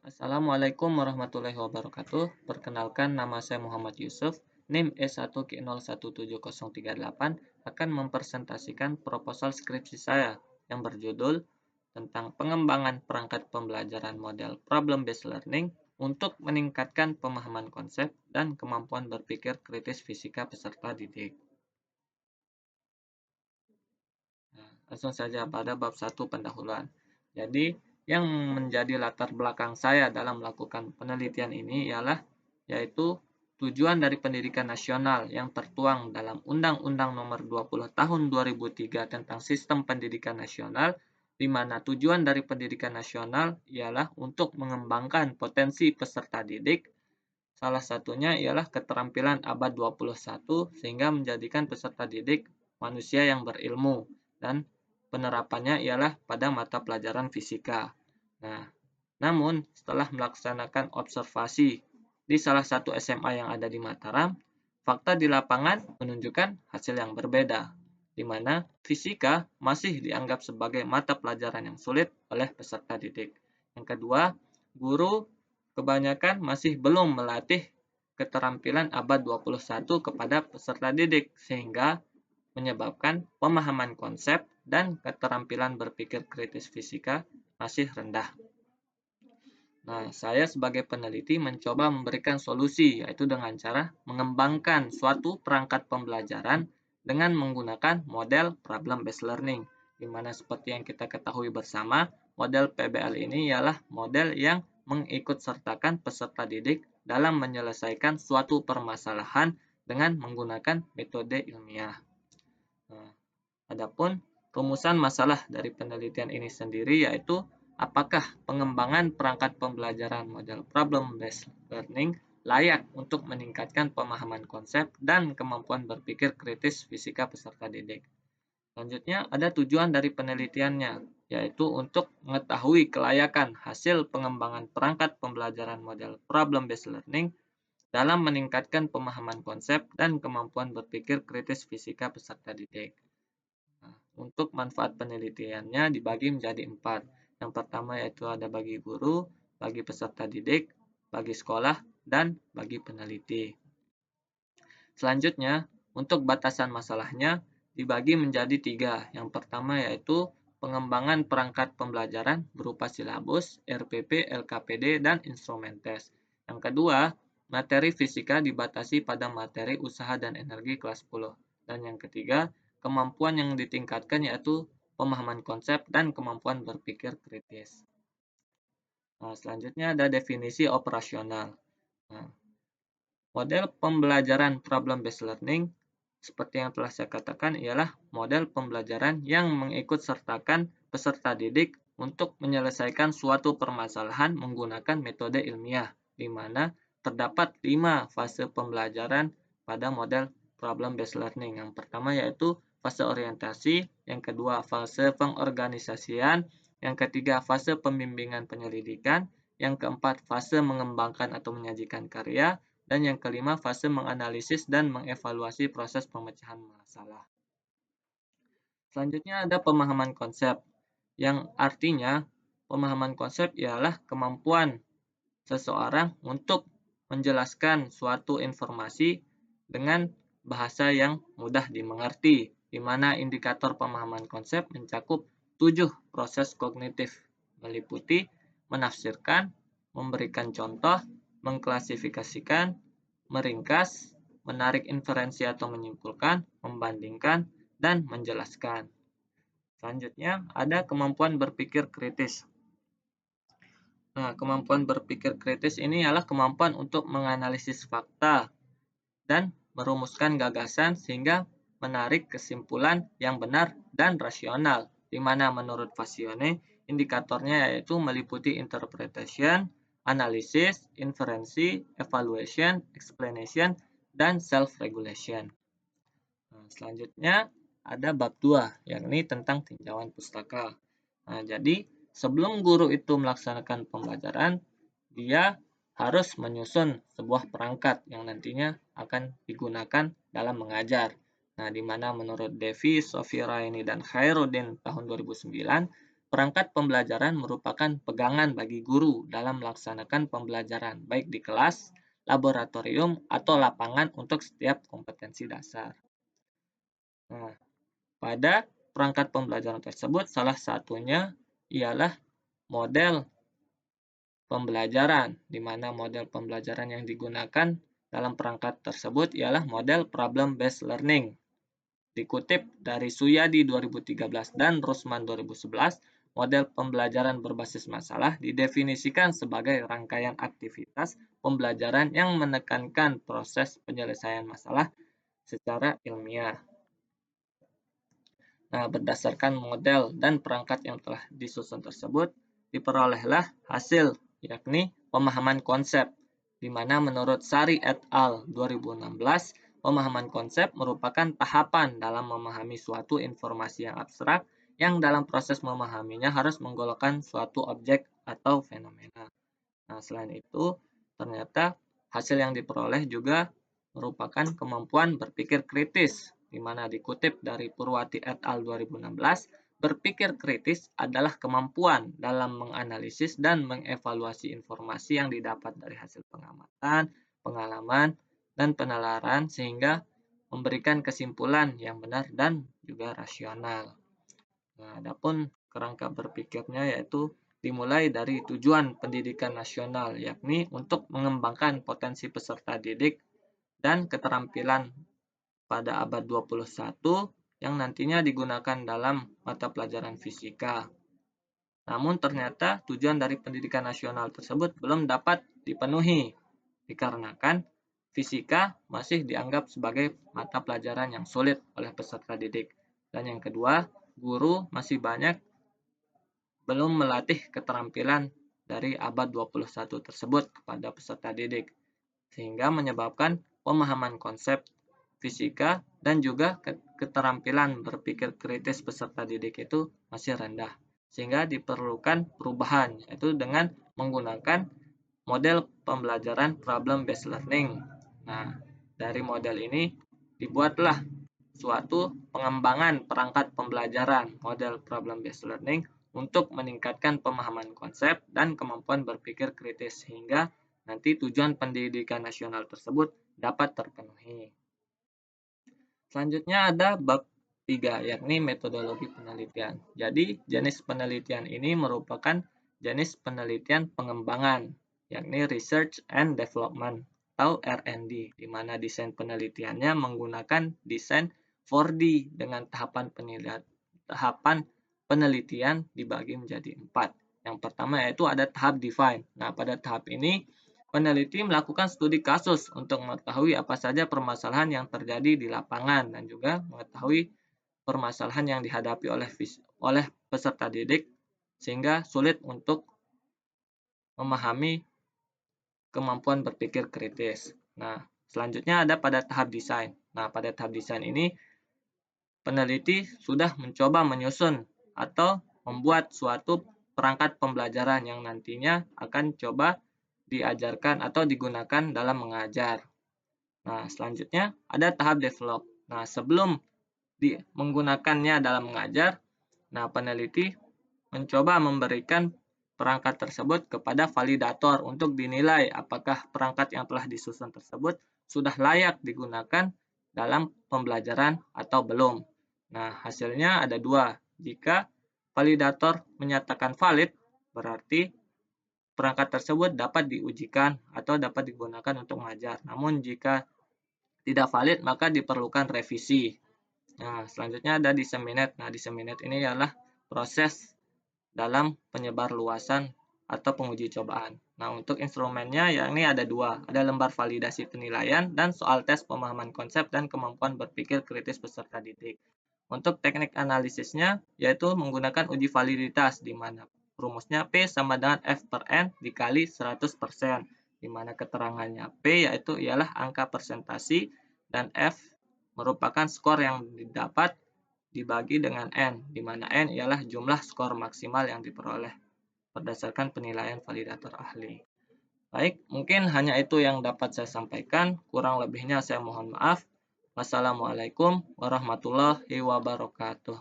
Assalamualaikum warahmatullahi wabarakatuh. Perkenalkan, nama saya Muhammad Yusuf. NIM E1K017038 akan mempresentasikan proposal skripsi saya yang berjudul tentang pengembangan perangkat pembelajaran model problem-based learning untuk meningkatkan pemahaman konsep dan kemampuan berpikir kritis fisika peserta didik. Nah, langsung saja pada bab 1 pendahuluan. Jadi, yang menjadi latar belakang saya dalam melakukan penelitian ini ialah yaitu tujuan dari pendidikan nasional yang tertuang dalam Undang-Undang Nomor 20 Tahun 2003 tentang Sistem Pendidikan Nasional, di mana tujuan dari pendidikan nasional ialah untuk mengembangkan potensi peserta didik. Salah satunya ialah keterampilan abad 21 sehingga menjadikan peserta didik manusia yang berilmu, dan penerapannya ialah pada mata pelajaran fisika. Nah, namun setelah melaksanakan observasi di salah satu SMA yang ada di Mataram, fakta di lapangan menunjukkan hasil yang berbeda, di mana fisika masih dianggap sebagai mata pelajaran yang sulit oleh peserta didik. Yang kedua, guru kebanyakan masih belum melatih keterampilan abad 21 kepada peserta didik, sehingga menyebabkan pemahaman konsep dan keterampilan berpikir kritis fisika masih rendah. Nah, saya sebagai peneliti mencoba memberikan solusi, yaitu dengan cara mengembangkan suatu perangkat pembelajaran dengan menggunakan model problem-based learning, di mana seperti yang kita ketahui bersama, model PBL ini ialah model yang mengikutsertakan peserta didik dalam menyelesaikan suatu permasalahan dengan menggunakan metode ilmiah. Nah, adapun rumusan masalah dari penelitian ini sendiri yaitu apakah pengembangan perangkat pembelajaran model problem-based learning layak untuk meningkatkan pemahaman konsep dan kemampuan berpikir kritis fisika peserta didik. Selanjutnya, ada tujuan dari penelitiannya, yaitu untuk mengetahui kelayakan hasil pengembangan perangkat pembelajaran model problem-based learning dalam meningkatkan pemahaman konsep dan kemampuan berpikir kritis fisika peserta didik. Nah, untuk manfaat penelitiannya dibagi menjadi 4. Yang pertama yaitu ada bagi guru, bagi peserta didik, bagi sekolah, dan bagi peneliti. Selanjutnya, untuk batasan masalahnya dibagi menjadi 3. Yang pertama yaitu pengembangan perangkat pembelajaran berupa silabus, RPP, LKPD, dan instrumen tes. Yang kedua, materi fisika dibatasi pada materi usaha dan energi kelas 10. Dan yang ketiga, kemampuan yang ditingkatkan yaitu pemahaman konsep dan kemampuan berpikir kritis. Nah, selanjutnya ada definisi operasional. Nah, model pembelajaran problem-based learning, seperti yang telah saya katakan, ialah model pembelajaran yang mengikutsertakan peserta didik untuk menyelesaikan suatu permasalahan menggunakan metode ilmiah, di mana terdapat 5 fase pembelajaran pada model problem-based learning. Yang pertama yaitu fase orientasi, yang kedua fase pengorganisasian, yang ketiga fase pembimbingan penyelidikan, yang keempat fase mengembangkan atau menyajikan karya, dan yang kelima fase menganalisis dan mengevaluasi proses pemecahan masalah. Selanjutnya ada pemahaman konsep, yang artinya pemahaman konsep ialah kemampuan seseorang untuk menjelaskan suatu informasi dengan bahasa yang mudah dimengerti, di mana indikator pemahaman konsep mencakup 7 proses kognitif, meliputi menafsirkan, memberikan contoh, mengklasifikasikan, meringkas, menarik inferensi atau menyimpulkan, membandingkan, dan menjelaskan. Selanjutnya, ada kemampuan berpikir kritis. Nah, kemampuan berpikir kritis ini adalah kemampuan untuk menganalisis fakta dan merumuskan gagasan sehingga menarik kesimpulan yang benar dan rasional, di mana menurut Fassione, indikatornya yaitu meliputi interpretation, analisis, inferensi, evaluation, explanation, dan self-regulation. Nah, selanjutnya ada bab 2, yakni tentang tinjauan pustaka. Nah, jadi sebelum guru itu melaksanakan pembelajaran, dia harus menyusun sebuah perangkat yang nantinya akan digunakan dalam mengajar. Nah, di mana menurut Devi, Sofiraini, dan Khairuddin tahun 2009, perangkat pembelajaran merupakan pegangan bagi guru dalam melaksanakan pembelajaran, baik di kelas, laboratorium, atau lapangan untuk setiap kompetensi dasar. Nah, pada perangkat pembelajaran tersebut, salah satunya ialah model pembelajaran, di mana model pembelajaran yang digunakan dalam perangkat tersebut ialah model problem-based learning. Dikutip dari Suyadi 2013 dan Rusman 2011, model pembelajaran berbasis masalah didefinisikan sebagai rangkaian aktivitas pembelajaran yang menekankan proses penyelesaian masalah secara ilmiah. Nah, berdasarkan model dan perangkat yang telah disusun tersebut, diperolehlah hasil, yakni pemahaman konsep, di mana menurut Sari et al. 2016, pemahaman konsep merupakan tahapan dalam memahami suatu informasi yang abstrak yang dalam proses memahaminya harus menggolongkan suatu objek atau fenomena. Nah, selain itu, ternyata hasil yang diperoleh juga merupakan kemampuan berpikir kritis, di mana dikutip dari Purwati et al. 2016, berpikir kritis adalah kemampuan dalam menganalisis dan mengevaluasi informasi yang didapat dari hasil pengamatan, pengalaman, dan penalaran sehingga memberikan kesimpulan yang benar dan juga rasional. Nah, adapun kerangka berpikirnya yaitu dimulai dari tujuan pendidikan nasional, yakni untuk mengembangkan potensi peserta didik dan keterampilan pada abad 21 yang nantinya digunakan dalam mata pelajaran fisika. Namun ternyata tujuan dari pendidikan nasional tersebut belum dapat dipenuhi, dikarenakan fisika masih dianggap sebagai mata pelajaran yang sulit oleh peserta didik. Dan yang kedua, guru masih banyak belum melatih keterampilan dari abad 21 tersebut kepada peserta didik, sehingga menyebabkan pemahaman konsep fisika dan juga keterampilan berpikir kritis peserta didik itu masih rendah. Sehingga diperlukan perubahan, yaitu dengan menggunakan model pembelajaran problem-based learning. Nah, dari model ini dibuatlah suatu pengembangan perangkat pembelajaran model problem-based learning untuk meningkatkan pemahaman konsep dan kemampuan berpikir kritis sehingga nanti tujuan pendidikan nasional tersebut dapat terpenuhi. Selanjutnya ada bab 3, yakni metodologi penelitian. Jadi, jenis penelitian ini merupakan jenis penelitian pengembangan, yakni Research and Development atau R&D, di mana desain penelitiannya menggunakan desain 4D dengan tahapan penelitian dibagi menjadi 4. Yang pertama yaitu ada tahap define. Nah, pada tahap ini peneliti melakukan studi kasus untuk mengetahui apa saja permasalahan yang terjadi di lapangan dan juga mengetahui permasalahan yang dihadapi oleh peserta didik sehingga sulit untuk memahami kemampuan berpikir kritis. Nah, selanjutnya ada pada tahap desain. Nah, pada tahap desain ini peneliti sudah mencoba menyusun atau membuat suatu perangkat pembelajaran yang nantinya akan coba diajarkan atau digunakan dalam mengajar. Nah, selanjutnya ada tahap develop. Nah, sebelum menggunakannya dalam mengajar, nah peneliti mencoba memberikan perangkat tersebut kepada validator untuk dinilai apakah perangkat yang telah disusun tersebut sudah layak digunakan dalam pembelajaran atau belum. Nah, hasilnya ada dua. Jika validator menyatakan valid, berarti perangkat tersebut dapat diujikan atau dapat digunakan untuk mengajar. Namun jika tidak valid, maka diperlukan revisi. Nah, selanjutnya ada disseminate. Nah, disseminate ini adalah proses dalam penyebar luasan atau penguji cobaan. Nah, untuk instrumennya yakni ada dua. Ada lembar validasi penilaian dan soal tes pemahaman konsep dan kemampuan berpikir kritis peserta didik. Untuk teknik analisisnya yaitu menggunakan uji validitas di mana rumusnya P sama dengan F per N dikali 100%, di mana keterangannya P yaitu ialah angka persentasi dan F merupakan skor yang didapat dibagi dengan N, di mana N ialah jumlah skor maksimal yang diperoleh berdasarkan penilaian validator ahli. Baik, mungkin hanya itu yang dapat saya sampaikan. Kurang lebihnya saya mohon maaf. Wassalamualaikum warahmatullahi wabarakatuh.